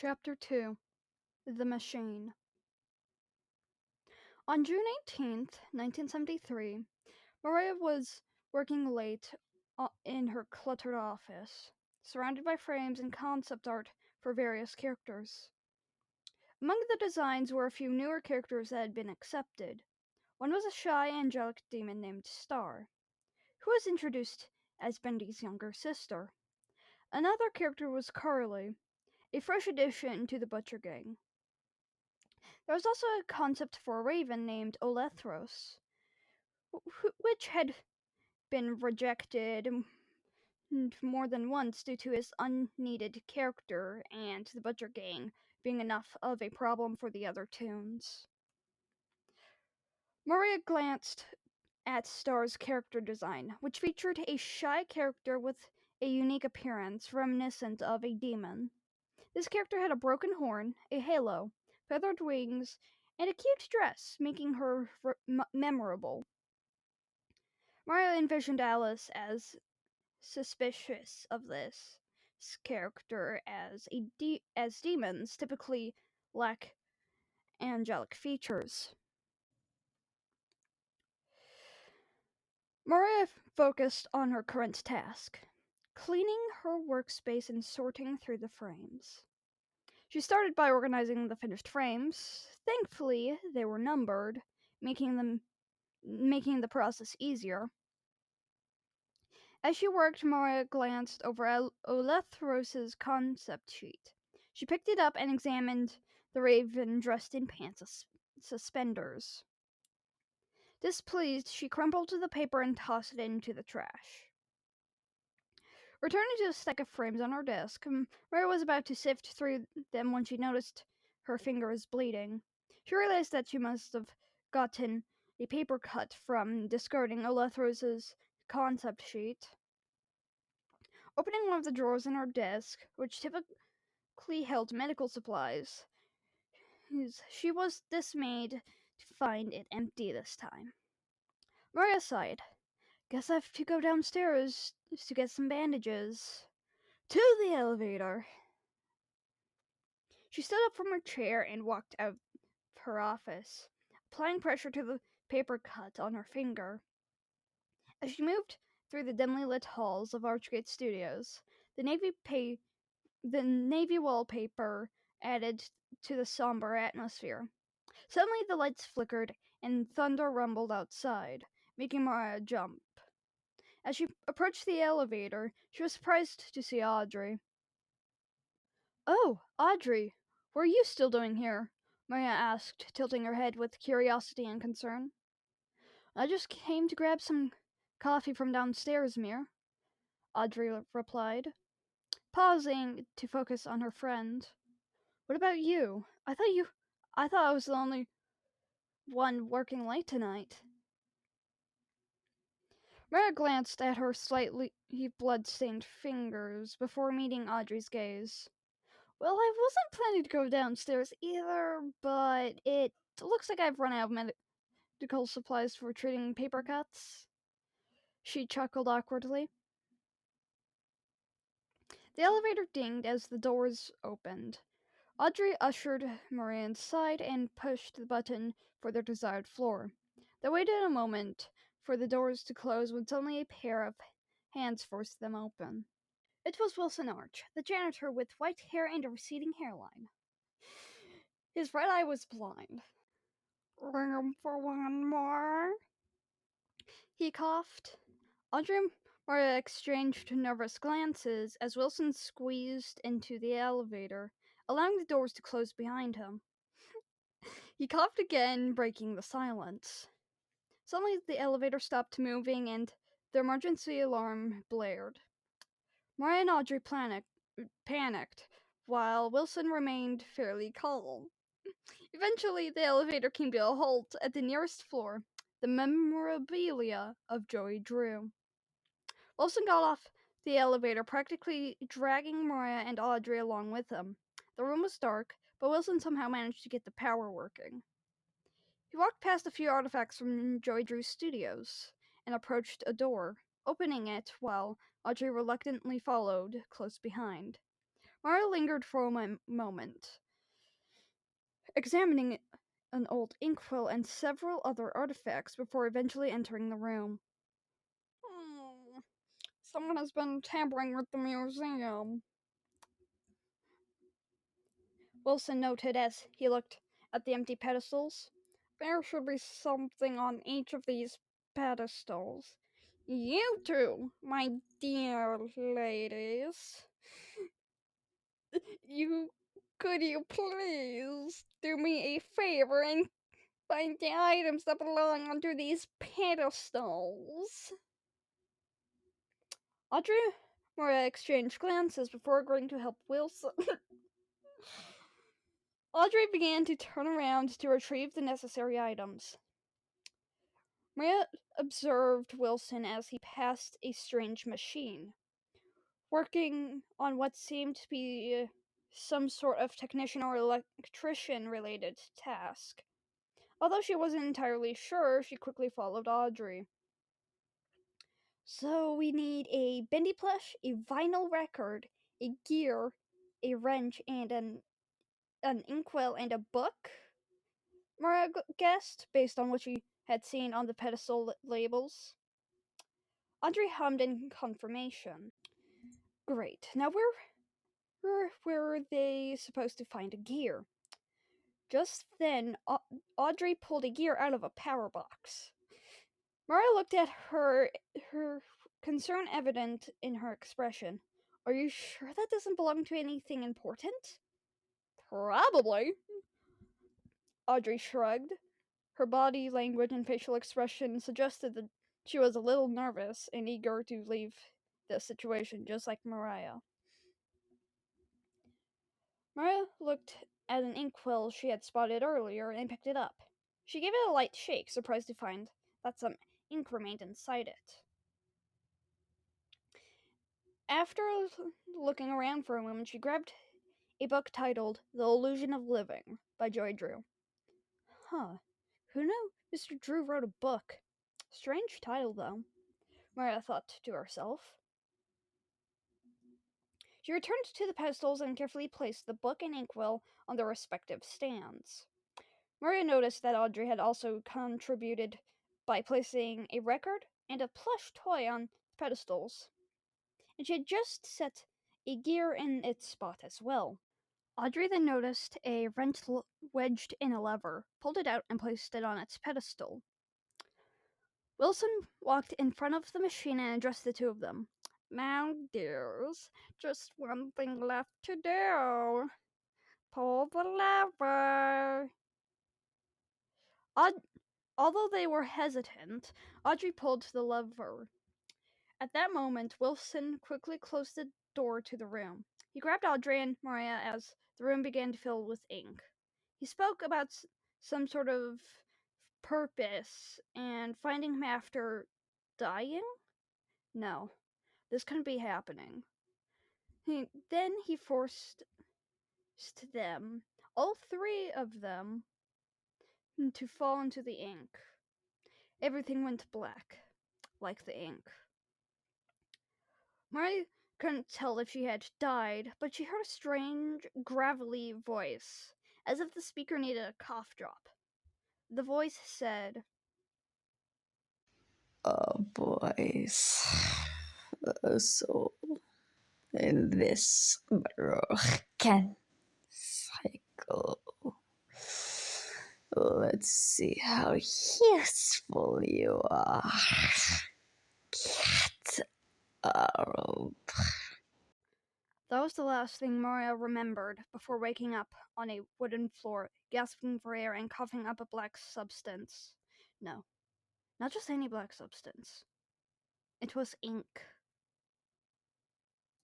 Chapter 2 The Machine. On June 18th, 1973, Mireya was working late in her cluttered office, surrounded by frames and concept art for various characters. Among the designs were a few newer characters that had been accepted. One was a shy, angelic demon named Star, who was introduced as Bendy's younger sister. Another character was Carly, a fresh addition to the Butcher Gang. There was also a concept for a raven named Olethros, which had been rejected more than once due to his unneeded character and the Butcher Gang being enough of a problem for the other tunes. Mireya glanced at Star's character design, which featured a shy character with a unique appearance reminiscent of a demon. This character had a broken horn, a halo, feathered wings, and a cute dress, making her memorable. Mireya envisioned Alice as suspicious of this character as demons typically lack angelic features. Mireya focused on her current task, cleaning her workspace and sorting through the frames. She started by organizing the finished frames. Thankfully, they were numbered, making the process easier. As she worked, Mireya glanced over Olethros' concept sheet. She picked it up and examined the raven dressed in pants and suspenders. Displeased, she crumpled the paper and tossed it into the trash. Returning to the stack of frames on her desk, Mireya was about to sift through them when she noticed her fingers bleeding. She realized that she must have gotten a paper cut from discarding Olethros' concept sheet. Opening one of the drawers in her desk, which typically held medical supplies, she was dismayed to find it empty this time. Mireya sighed. Guess I have to go downstairs to get some bandages. To the elevator. She stood up from her chair and walked out of her office, applying pressure to the paper cut on her finger. As she moved through the dimly lit halls of Archgate Studios, the navy wallpaper added to the somber atmosphere. Suddenly the lights flickered and thunder rumbled outside, making Mireya jump. As she approached the elevator, she was surprised to see Audrey. "Oh, Audrey, what are you still doing here?" Mireya asked, tilting her head with curiosity and concern. "I just came to grab some coffee from downstairs, Mir," Audrey replied, pausing to focus on her friend. "What about you? I thought I was the only one working late tonight." Mireya glanced at her slightly blood-stained fingers before meeting Audrey's gaze. "Well, I wasn't planning to go downstairs either, but it looks like I've run out of medical supplies for treating paper cuts." She chuckled awkwardly. The elevator dinged as the doors opened. Audrey ushered Mireya inside and pushed the button for their desired floor. They waited a moment for the doors to close when suddenly a pair of hands forced them open. It was Wilson Arch, the janitor with white hair and a receding hairline. His right eye was blind. "Room for one more?" he coughed. Audrey and Mireya exchanged nervous glances as Wilson squeezed into the elevator, allowing the doors to close behind him. He coughed again, breaking the silence. Suddenly, the elevator stopped moving and the emergency alarm blared. Mireya and Audrey panicked, while Wilson remained fairly calm. Eventually, the elevator came to a halt at the nearest floor, the memorabilia of Joey Drew. Wilson got off the elevator, practically dragging Mireya and Audrey along with him. The room was dark, but Wilson somehow managed to get the power working. He walked past a few artifacts from Joey Drew's studios and approached a door, opening it while Audrey reluctantly followed close behind. Maria lingered for a moment, examining an old inkwell and several other artifacts before eventually entering the room. Someone has been tampering with the museum, Wilson noted as he looked at the empty pedestals. There should be something on each of these pedestals. You two, my dear ladies, could you please do me a favor and find the items that belong under these pedestals? Audrey and Mireya exchanged glances before agreeing to help Wilson. Audrey began to turn around to retrieve the necessary items. Mireya observed Wilson as he passed a strange machine, working on what seemed to be some sort of technician or electrician related task. Although she wasn't entirely sure, she quickly followed Audrey. So we need a bendy plush, a vinyl record, a gear, a wrench, and an inkwell and a book? Mireya guessed, based on what she had seen on the pedestal labels. Audrey hummed in confirmation. Great. Now where were they supposed to find a gear? Just then, Audrey pulled a gear out of a power box. Mireya looked at her concern evident in her expression. Are you sure that doesn't belong to anything important? Probably. Audrey shrugged. Her body language and facial expression suggested that she was a little nervous and eager to leave the situation, just like Mireya. Mireya looked at an inkwell she had spotted earlier and picked it up. She gave it a light shake, surprised to find that some ink remained inside it. After looking around for a moment, she grabbed a book titled The Illusion of Living by Joy Drew. Huh. Who knew Mr. Drew wrote a book? Strange title, though, Mireya thought to herself. She returned to the pedestals and carefully placed the book and inkwell on their respective stands. Mireya noticed that Audrey had also contributed by placing a record and a plush toy on the pedestals, and she had just set a gear in its spot as well. Audrey then noticed a wrench wedged in a lever, pulled it out, and placed it on its pedestal. Wilson walked in front of the machine and addressed the two of them. Now, dears, just one thing left to do. Pull the lever. Although they were hesitant, Audrey pulled the lever. At that moment, Wilson quickly closed the door to the room. He grabbed Audrey and Mireya as the room began to fill with ink. He spoke about some sort of purpose and finding him after dying? No, this couldn't be happening. Then he forced them, all three of them, to fall into the ink. Everything went black, like the ink. Mireya couldn't tell if she had died, but she heard a strange, gravelly voice, as if the speaker needed a cough drop. The voice said, Boys. So, in this broken cycle, let's see how useful you are. Get up. That was the last thing Mireya remembered before waking up on a wooden floor, gasping for air and coughing up a black substance. No, not just any black substance. It was ink.